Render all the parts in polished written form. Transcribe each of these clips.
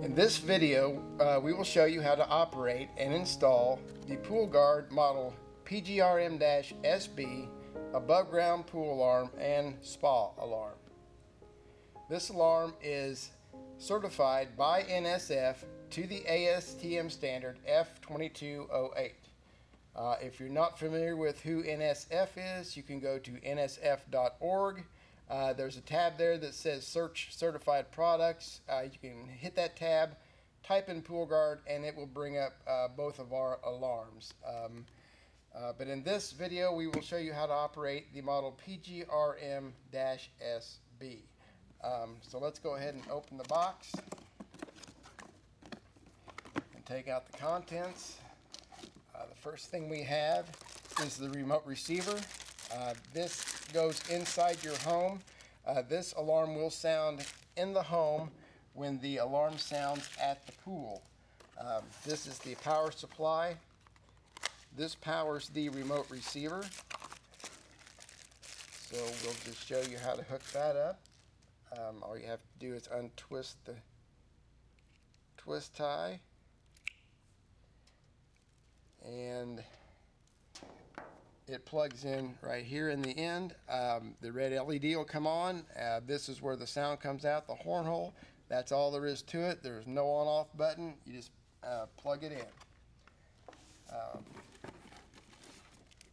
In this video, we will show you how to operate and install the Poolguard model PGRM-SB above ground pool alarm and spa alarm. This alarm is certified by NSF to the ASTM standard F2208. If you're not familiar with who NSF is, you can go to nsf.org. There's a tab there that says Search Certified Products. You can hit that tab, type in Poolguard, and it will bring up both of our alarms. But in this video, we will show you how to operate the model PGRM-SB. So let's go ahead and open the box and take out the contents. The first thing we have is the remote receiver. This goes inside your home. This alarm will sound in the home when the alarm sounds at the pool. This is the power supply. This powers the remote receiver. So we'll just show you how to hook that up. All you have to do is untwist the twist tie, and it plugs in right here in the end. The red LED will come on. This is where the sound comes out, the horn hole. That's all there is to it. There's no on-off button. You just plug it in.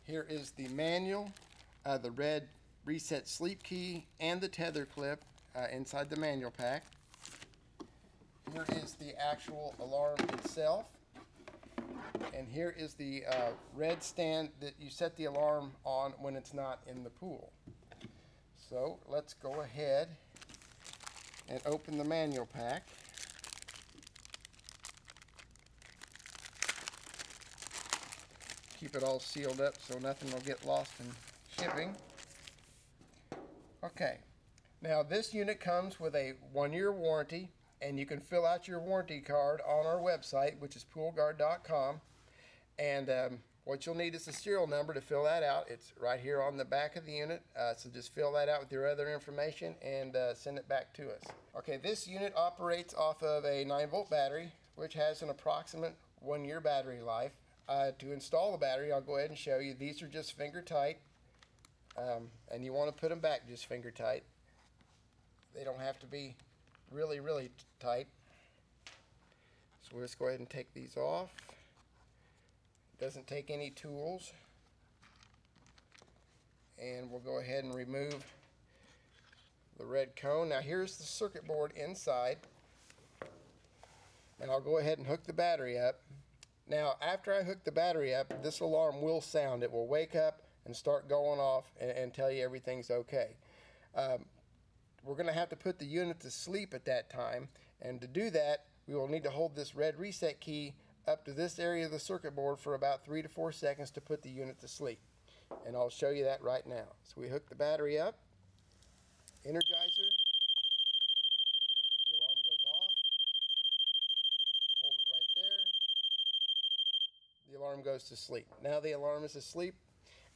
Here is the manual, the red reset sleep key, and the tether clip inside the manual pack. Here is the actual alarm itself. And here is the red stand that you set the alarm on when it's not in the pool. So let's go ahead and open the manual pack. Keep it all sealed up so nothing will get lost in shipping. Okay, now this unit comes with a 1-year warranty, and you can fill out your warranty card on our website, which is poolguard.com. And what you'll need is the serial number to fill that out. It's right here on the back of the unit. So just fill that out with your other information and send it back to us. Okay, this unit operates off of a 9-volt battery, which has an approximate 1-year battery life. To install the battery, I'll go ahead and show you. These are just finger tight, and you want to put them back just finger tight. They don't have to be really tight. So we'll just go ahead and take these off. Doesn't take any tools. And we'll go ahead and remove the red cone. Now here's the circuit board inside, and I'll go ahead and hook the battery up. Now after I hook the battery up, this alarm will sound. It will wake up and start going off and tell you everything's okay. We're going to have to put the unit to sleep at that time, and to do that we will need to hold this red reset key up to this area of the circuit board for about 3 to 4 seconds to put the unit to sleep. And I'll show you that right now. So we hook the battery up, energizer, the alarm goes off, hold it right there, the alarm goes to sleep. Now the alarm is asleep,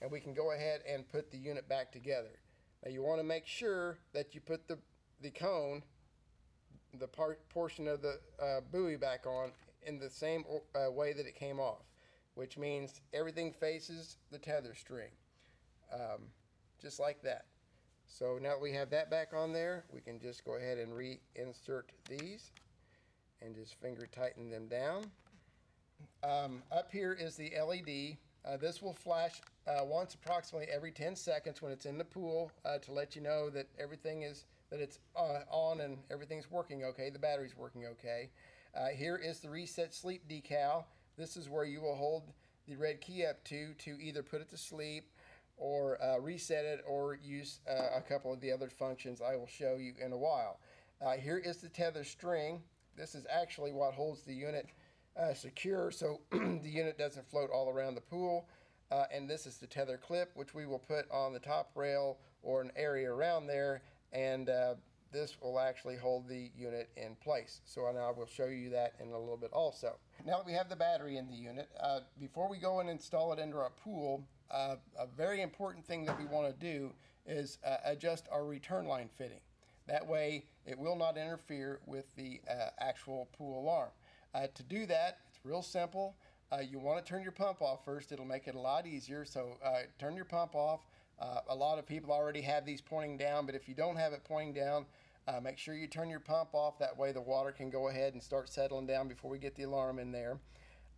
and we can go ahead and put the unit back together. Now you want to make sure that you put the cone, the portion of the buoy back on in the same way that it came off, which means everything faces the tether string, just like that. So now that we have that back on there, we can just go ahead and reinsert these and just finger tighten them down. Up here is the LED. This will flash once approximately every 10 seconds when it's in the pool to let you know that it's on and everything's working okay, the battery's working okay. Here is the reset sleep decal. This is where you will hold the red key up to either put it to sleep or reset it, or use a couple of the other functions I will show you in a while. Here is the tether string. This is actually what holds the unit secure so the unit doesn't float all around the pool. And this is the tether clip, which we will put on the top rail or an area around there, and this will actually hold the unit in place. So now I will show you that in a little bit also. Now that we have the battery in the unit, before we go and install it into our pool, a very important thing that we want to do is adjust our return line fitting. That way it will not interfere with the actual pool alarm. To do that, it's real simple. You want to turn your pump off first. It'll make it a lot easier. So turn your pump off. A lot of people already have these pointing down, but if you don't have it pointing down, make sure you turn your pump off. That way the water can go ahead and start settling down before we get the alarm in there.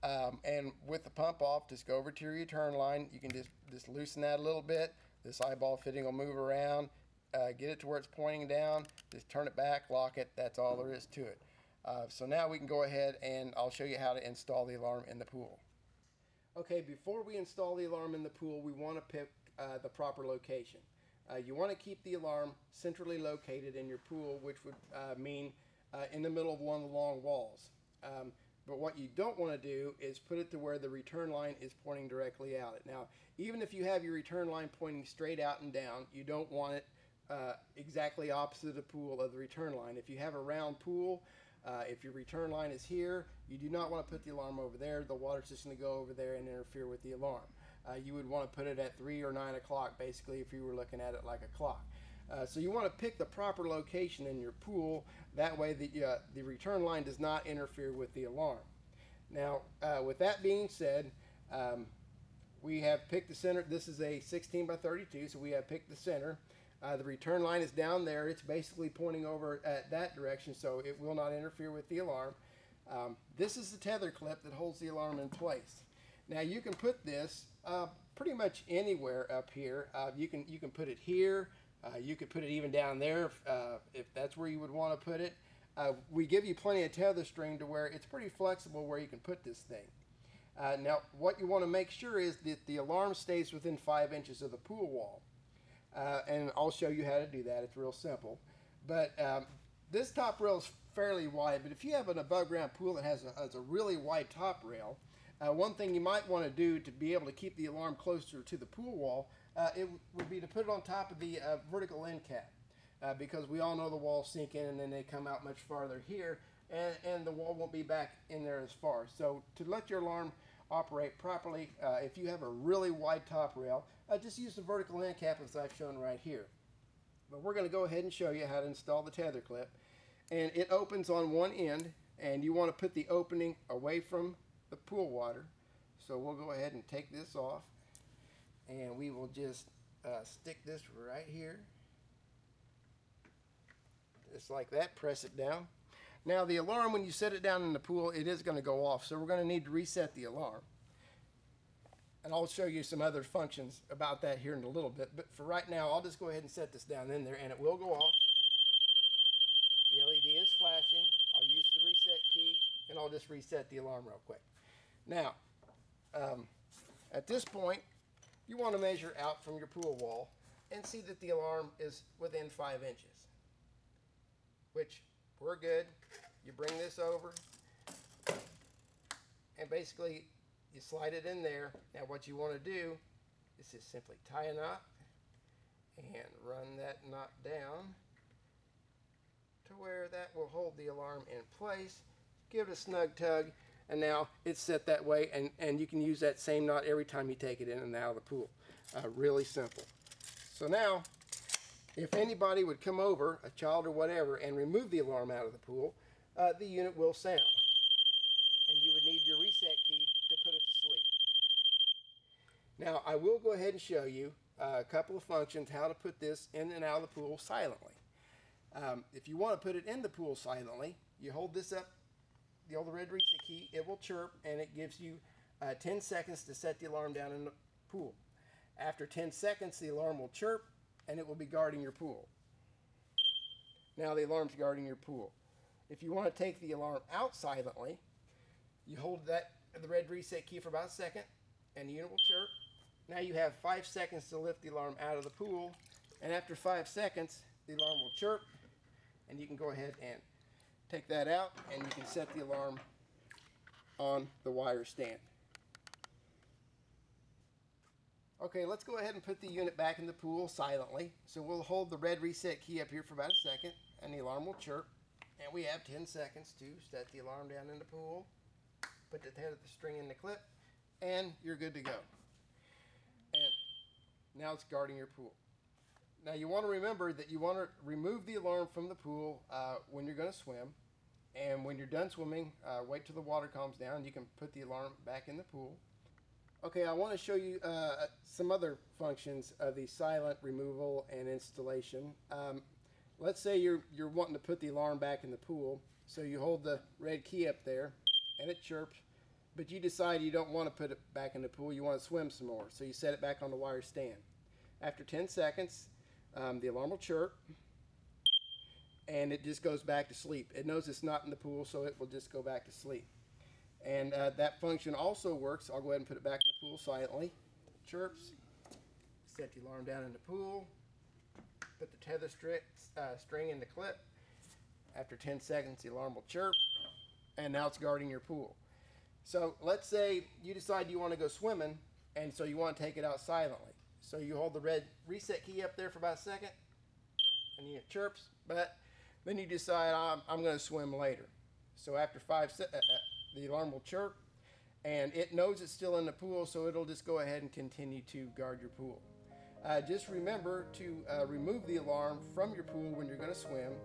And with the pump off, just go over to your return line. You can just loosen that a little bit. This eyeball fitting will move around. Get it to where it's pointing down. Just turn it back, lock it. That's all there is to it. So now we can go ahead and I'll show you how to install the alarm in the pool. Okay, before we install the alarm in the pool, we want to pick the proper location. You want to keep the alarm centrally located in your pool, which would mean in the middle of one of the long walls. But what you don't want to do is put it to where the return line is pointing directly out. Now, even if you have your return line pointing straight out and down, you don't want it exactly opposite the pool of the return line. If you have a round pool, if your return line is here, you do not want to put the alarm over there. The water's just going to go over there and interfere with the alarm. You would want to put it at 3 or 9 o'clock, basically, if you were looking at it like a clock. So you want to pick the proper location in your pool. That way the return line does not interfere with the alarm. Now, with that being said, we have picked the center. This is a 16 by 32, so we have picked the center. The return line is down there. It's basically pointing over at that direction, so it will not interfere with the alarm. This is the tether clip that holds the alarm in place. Now you can put this pretty much anywhere up here. You can put it here. You could put it even down there if that's where you would want to put it. We give you plenty of tether string to where it's pretty flexible where you can put this thing. Now what you want to make sure is that the alarm stays within 5 inches of the pool wall. And I'll show you how to do that. It's real simple. But this top rail is fairly wide, but if you have an above ground pool that has a really wide top rail, one thing you might want to do to be able to keep the alarm closer to the pool wall, it would be to put it on top of the vertical end cap. Because we all know the walls sink in and then they come out much farther here, and the wall won't be back in there as far. So to let your alarm operate properly, if you have a really wide top rail, just use the vertical end cap as I've shown right here. But we're going to go ahead and show you how to install the tether clip. And it opens on one end, and you want to put the opening away from the pool water. So we'll go ahead and take this off, and we will just stick this right here. Just like that, press it down. Now the alarm, when you set it down in the pool, it is going to go off, so we're going to need to reset the alarm. And I'll show you some other functions about that here in a little bit, but for right now, I'll just go ahead and set this down in there, and it will go off. The LED is flashing. I'll use the reset key, and I'll just reset the alarm real quick. Now, at this point, you want to measure out from your pool wall and see that the alarm is within 5 inches, which we're good. You bring this over, and basically you slide it in there. Now what you want to do is just simply tie a knot and run that knot down to where that will hold the alarm in place. Give it a snug tug, and now it's set that way, and you can use that same knot every time you take it in and out of the pool. Really simple. So now, if anybody would come over, a child or whatever, and remove the alarm out of the pool, the unit will sound. And you would need your reset key to put it to sleep. Now, I will go ahead and show you a couple of functions, how to put this in and out of the pool silently. If you want to put it in the pool silently, you hold this up, the old red reset key, it will chirp, and it gives you 10 seconds to set the alarm down in the pool. After 10 seconds, the alarm will chirp, and it will be guarding your pool. Now the alarm's guarding your pool. If you want to take the alarm out silently, you hold the red reset key for about a second, and the unit will chirp. Now you have 5 seconds to lift the alarm out of the pool, and after 5 seconds, the alarm will chirp, and you can go ahead and take that out, and you can set the alarm on the wire stand. Okay, let's go ahead and put the unit back in the pool silently. So we'll hold the red reset key up here for about a second, and the alarm will chirp. And we have 10 seconds to set the alarm down in the pool, put the head of the string in the clip, and you're good to go. And now it's guarding your pool. Now you want to remember that you want to remove the alarm from the pool when you're going to swim. And when you're done swimming, wait till the water calms down. You can put the alarm back in the pool. Okay, I want to show you some other functions of the silent removal and installation. Let's say you're wanting to put the alarm back in the pool. So you hold the red key up there and it chirps, but you decide you don't want to put it back in the pool. You want to swim some more. So you set it back on the wire stand. After 10 seconds, the alarm will chirp and it just goes back to sleep. It knows it's not in the pool, so it will just go back to sleep. And that function also works. I'll go ahead and put it back in the pool silently. Chirps. Set the alarm down in the pool. Put the tether string in the clip. After 10 seconds, the alarm will chirp, and now it's guarding your pool. So let's say you decide you want to go swimming, and so you want to take it out silently. So you hold the red reset key up there for about a second, and it chirps, but then you decide, I'm going to swim later. So after 5 seconds, the alarm will chirp, and it knows it's still in the pool, so it'll just go ahead and continue to guard your pool. Just remember to remove the alarm from your pool when you're going to swim,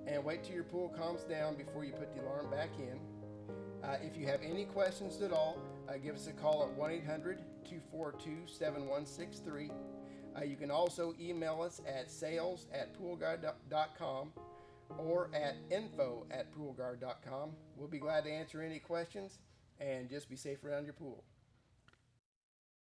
and wait till your pool calms down before you put the alarm back in. If you have any questions at all, give us a call at 1-800-242-7163. You can also email us at sales@poolguard.com or at info@poolguard.com. We'll be glad to answer any questions, and just be safe around your pool.